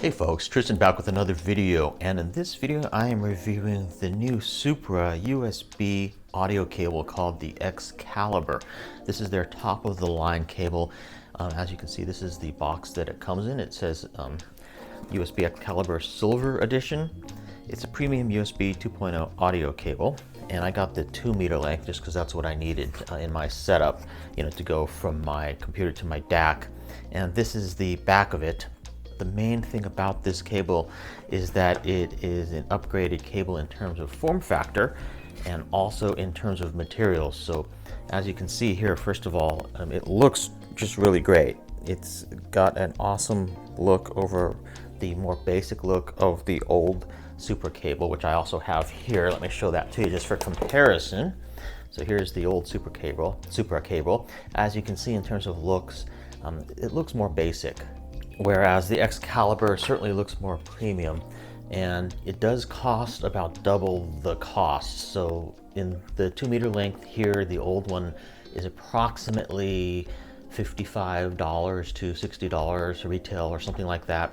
Hey folks, Tristan back with another video, and in this video I am reviewing the new Supra USB audio cable called the Excalibur. This is their top of the line cable. As you can see, this is the box that it comes in. It says USB Excalibur Silver Edition. It's a premium USB 2.0 audio cable, and I got the 2-meter length just because that's what I needed in my setup, to go from my computer to my DAC. And this is the back of it. The main thing about this cable is that it is an upgraded cable in terms of form factor and also in terms of materials. So as you can see here, first of all, it looks just really great. It's got an awesome look over the more basic look of the old Supra cable, which I also have here. Let me show that to you just for comparison. So here's the old Supra cable. As you can see, in terms of looks, it looks more basic, whereas the Excalibur certainly looks more premium, and it does cost about double the cost. So in the 2-meter length here, the old one is approximately $55 to $60 retail or something like that,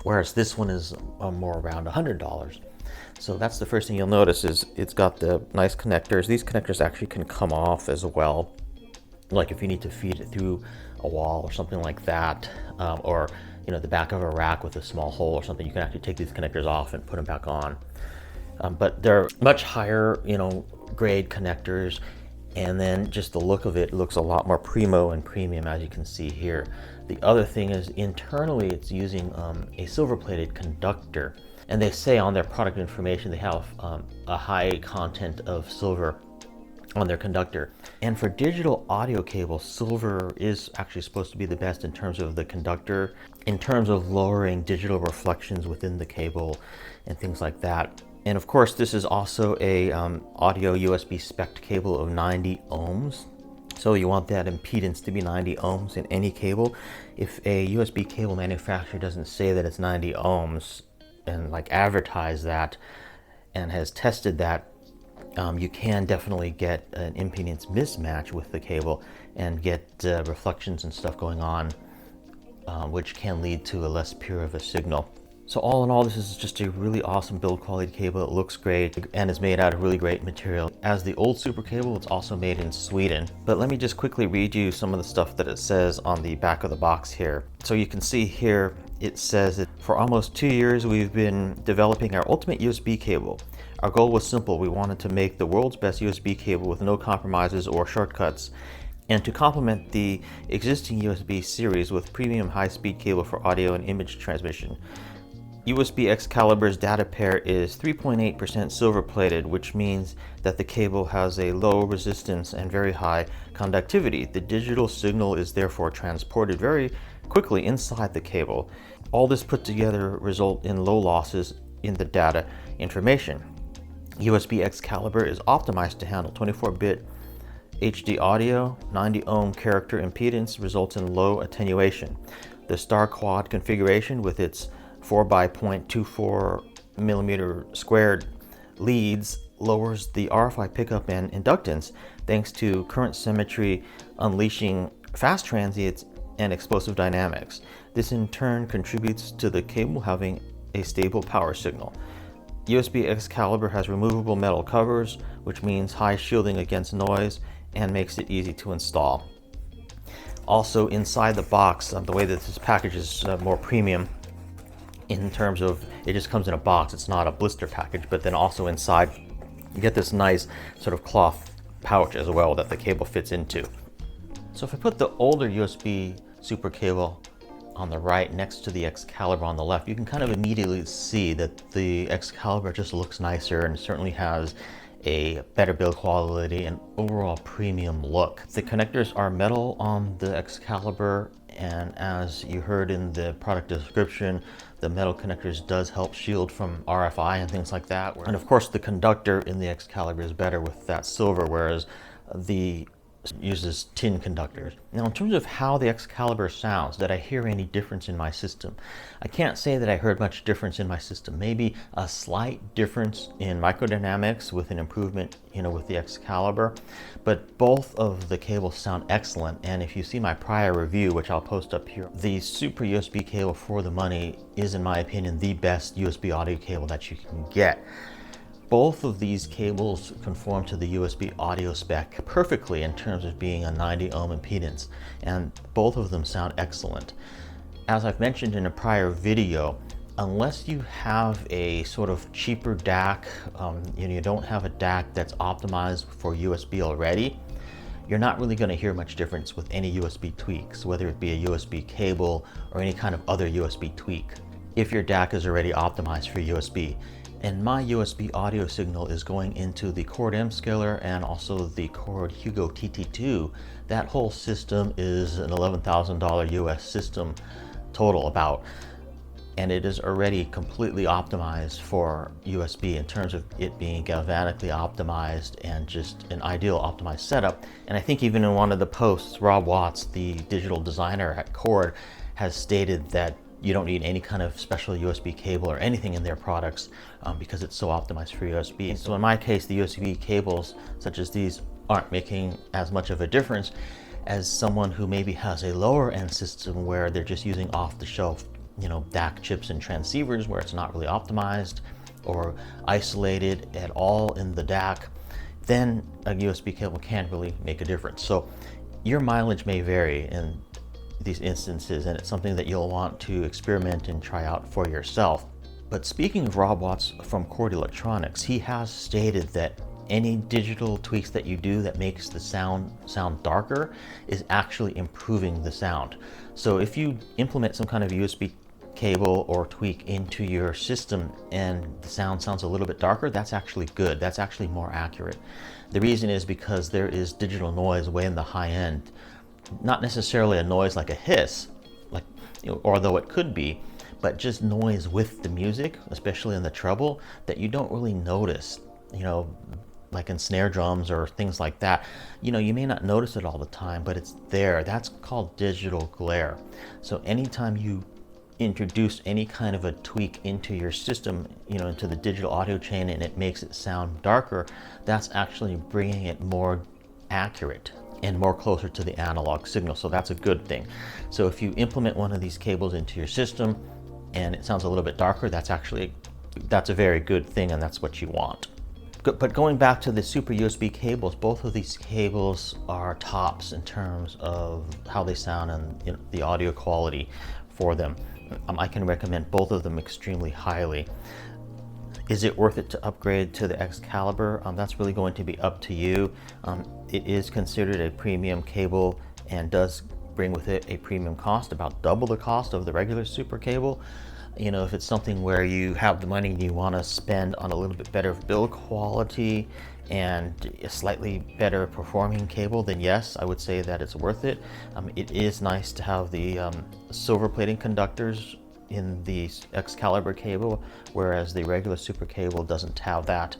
whereas this one is more around $100. So that's the first thing you'll notice, is it's got the nice connectors. These connectors actually can come off as well, like if you need to feed it through a wall or something like that, or the back of a rack with a small hole or something, you can actually take these connectors off and put them back on. But they're much higher grade connectors, and then just the look of it looks a lot more primo and premium, as you can see here. The other thing is, internally it's using a silver plated conductor, and they say on their product information they have a high content of silver on their conductor. And for digital audio cables, silver is actually supposed to be the best in terms of the conductor, in terms of lowering digital reflections within the cable and things like that. And of course, this is also a audio USB spec cable of 90 ohms. So you want that impedance to be 90 ohms in any cable. If a USB cable manufacturer doesn't say that it's 90 ohms and advertise that and has tested that, you can definitely get an impedance mismatch with the cable and get reflections and stuff going on, which can lead to a less pure of a signal. So all in all, this is just a really awesome build quality cable. It looks great and is made out of really great material. As the old Supra cable, it's also made in Sweden. But let me just quickly read you some of the stuff that it says on the back of the box here. So you can see here, it says that for almost 2 years, we've been developing our ultimate USB cable. Our goal was simple. We wanted to make the world's best USB cable with no compromises or shortcuts, and to complement the existing USB series with premium high-speed cable for audio and image transmission. USB Excalibur's data pair is 3.8% silver plated, which means that the cable has a low resistance and very high conductivity. The digital signal is therefore transported very quickly inside the cable. All this put together result in low losses in the data information. USB Excalibur is optimized to handle 24-bit HD audio. 90 ohm character impedance results in low attenuation. The star quad configuration with its 4 by 0.24 millimeter squared leads lowers the RFI pickup and inductance thanks to current symmetry, unleashing fast transients and explosive dynamics. This in turn contributes to the cable having a stable power signal. USB Excalibur has removable metal covers, which means high shielding against noise and makes it easy to install. Also inside the box, the way that this package is more premium in terms of it just comes in a box, it's not a blister package, but then also inside you get this nice sort of cloth pouch as well that the cable fits into. So if I put the older USB Supra cable on the right next to the Excalibur on the left, you can kind of immediately see that the Excalibur just looks nicer and certainly has a better build quality and overall premium look. The connectors are metal on the Excalibur, and as you heard in the product description, the metal connectors does help shield from RFI and things like that. And of course the conductor in the Excalibur is better with that silver, whereas the uses tin conductors. Now, in terms of how the Excalibur sounds, did I hear any difference in my system? I can't say that I heard much difference in my system. Maybe a slight difference in microdynamics with an improvement, with the Excalibur, but both of the cables sound excellent. And if you see my prior review, which I'll post up here, the Supra USB cable for the money is, in my opinion, the best USB audio cable that you can get. Both of these cables conform to the USB audio spec perfectly in terms of being a 90 ohm impedance, and both of them sound excellent. As I've mentioned in a prior video, unless you have a sort of cheaper DAC, you don't have a DAC that's optimized for USB already, you're not really going to hear much difference with any USB tweaks, whether it be a USB cable or any kind of other USB tweak, if your DAC is already optimized for USB. And my USB audio signal is going into the Chord M scaler and also the Chord Hugo TT2. That whole system is an $11,000 US system total about. And it is already completely optimized for USB in terms of it being galvanically optimized and just an ideal optimized setup. And I think even in one of the posts, Rob Watts, the digital designer at Chord, has stated that you don't need any kind of special USB cable or anything in their products because it's so optimized for USB. So in my case, the USB cables such as these aren't making as much of a difference as someone who maybe has a lower end system where they're just using off-the-shelf, DAC chips and transceivers where it's not really optimized or isolated at all in the DAC. Then a USB cable can really make a difference. So your mileage may vary in these instances, and it's something that you'll want to experiment and try out for yourself. But speaking of Rob Watts from Chord Electronics, he has stated that any digital tweaks that you do that makes the sound darker is actually improving the sound. So if you implement some kind of USB cable or tweak into your system and the sound sounds a little bit darker, that's actually good. That's actually more accurate. The reason is because there is digital noise way in the high end. Not necessarily a noise like a hiss, although it could be, but just noise with the music, especially in the treble, that you don't really notice, like in snare drums or things like that. You may not notice it all the time, but it's there. That's called digital glare. So anytime you introduce any kind of a tweak into your system, into the digital audio chain, and it makes it sound darker, that's actually bringing it more accurate and more closer to the analog signal. So that's a good thing. So if you implement one of these cables into your system and it sounds a little bit darker, that's a very good thing, and that's what you want. But going back to the Supra USB cables, both of these cables are tops in terms of how they sound and the audio quality for them. I can recommend both of them extremely highly. Is it worth it to upgrade to the Excalibur? That's really going to be up to you. It is considered a premium cable and does bring with it a premium cost, about double the cost of the regular Supra cable. If it's something where you have the money and you want to spend on a little bit better build quality and a slightly better performing cable, then yes, I would say that it's worth it. It is nice to have the silver plating conductors in the Excalibur cable, whereas the regular Supra cable doesn't have that.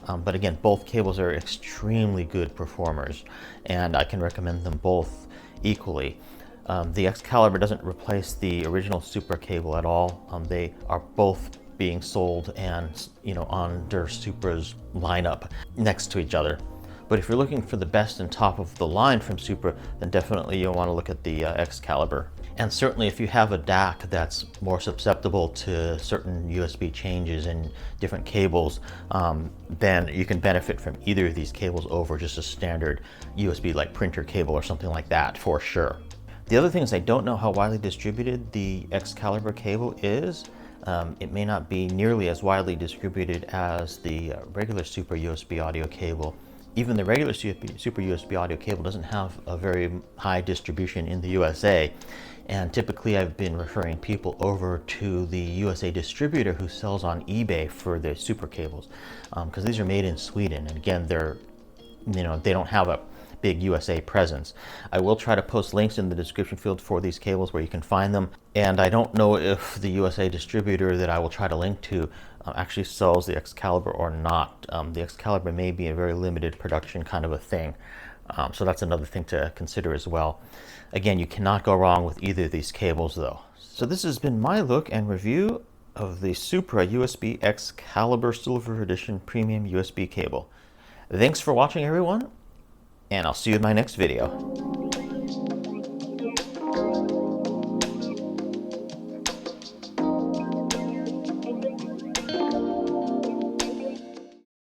But again, both cables are extremely good performers, and I can recommend them both equally. The Excalibur doesn't replace the original Supra cable at all. They are both being sold and under Supra's lineup next to each other. But if you're looking for the best and top of the line from Supra, then definitely you'll want to look at the Excalibur. And certainly if you have a DAC that's more susceptible to certain USB changes and different cables, then you can benefit from either of these cables over just a standard USB like printer cable or something like that for sure. The other thing is, I don't know how widely distributed the Excalibur cable is. It may not be nearly as widely distributed as the regular Supra USB audio cable. Even the regular Supra USB audio cable doesn't have a very high distribution in the USA. And typically I've been referring people over to the USA distributor who sells on eBay for the Supra cables, because these are made in Sweden. And again, they don't have a big USA presence. I will try to post links in the description field for these cables where you can find them. And I don't know if the USA distributor that I will try to link to actually sells the Excalibur or not. The Excalibur may be a very limited production kind of a thing. So that's another thing to consider as well. Again, you cannot go wrong with either of these cables though. So this has been my look and review of the Supra USB Excalibur Silver Edition Premium USB cable. Thanks for watching, everyone, and I'll see you in my next video.